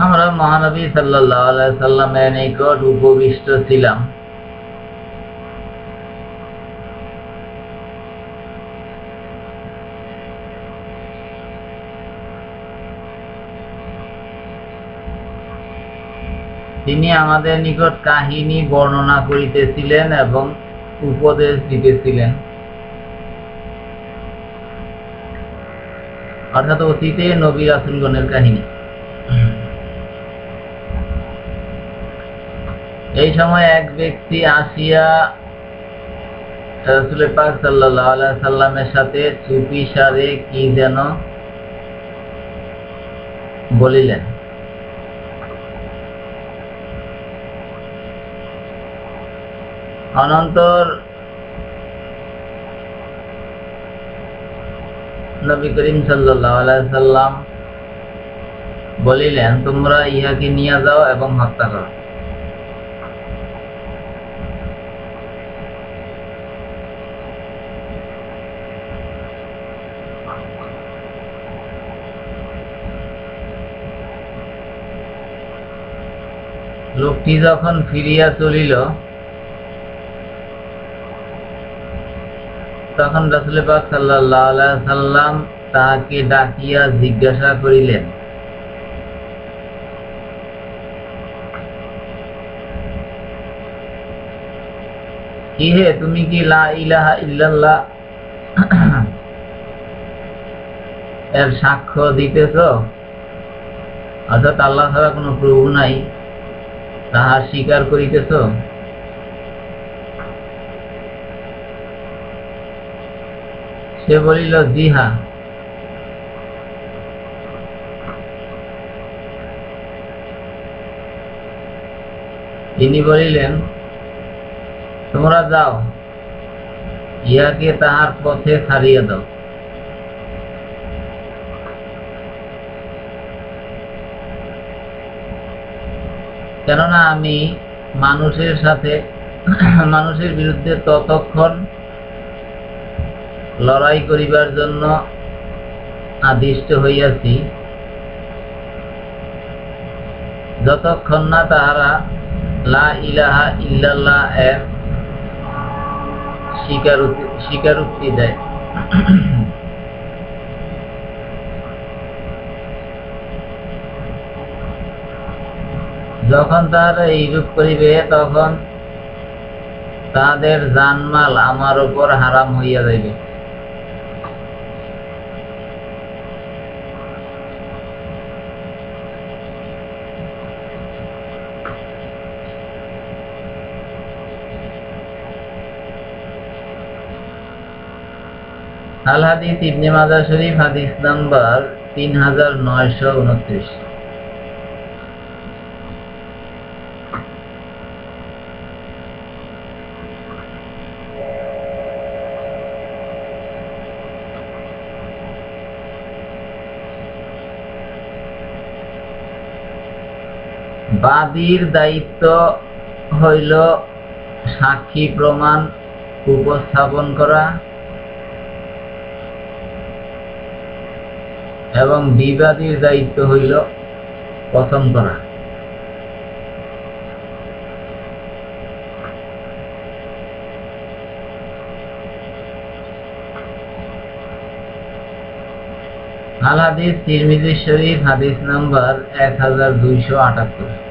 আমরা মহানবী সাল্লাল্লাহু আলাইহি সাল্লামের নিকট উপবিষ্ট ছিলাম। তিনি আমাদের নিকট কাহিনী বর্ণনা করিতেছিলেন এবং উপদেশ দিতেছিলেন, অর্থাৎ অতীতে নবী রাসূলগণের কাহিনী। এই সময় এক ব্যক্তি আসিয়া রাসূল পাক সাল্লাল্লাহু আলাইহি সাল্লামের সাথে চুপিসারে কি যেন বলিলেন। অনন্তর নবী করিম সাল্লাল্লাহু আলাইহি সাল্লাম বলিলেন, তোমরা ইহাকে নিয়ে যাও এবং হত্যা করো। লোকটি যখন ফিরিয়া চলিল, তখন রাসূল পাক সাল্লাল্লাহু আলাইহি সাল্লাম তাহাকে ডাকিয়া জিজ্ঞাসা করিলেন, কি হে, তুমি কি লা ইলাহা ইল্লাল্লাহ এর সাক্ষ্য দিতেছ, অর্থাৎ আল্লাহ ছাড়া কোনো প্রভু নাই, তাহা স্বীকার করিতেছ? সে বলিল, জি হ্যাঁ। তিনি বলিলেন, তোমরা যাও, ইহাকে তাহার পথে ছাড়িয়ে দাও। কেননা আমি মানুষের সাথে মানুষের বিরুদ্ধে ততক্ষণ লড়াই করিবার জন্য আদিষ্ট হইয়াছি যতক্ষণ না তাহারা লা ইলাহা ইল্লাল্লাহ এর স্বীকারোক্তি দেয়। যখন তাহারা এইরূপ করিবে, তখন তাদের জানমাল আমার উপর হারাম হইয়া যাইবে। আল হাদিস ইবনে মাজাহ শরীফ, হাদিস নাম্বার 3929। বাদীর দায়িত্ব হইল সাক্ষী প্রমাণ উপস্থাপন করা এবং বিবাদীর দায়িত্ব হইল কথন করা। আল হাদিস তিরমিজি শরীফ, হাদিস নাম্বার 1278।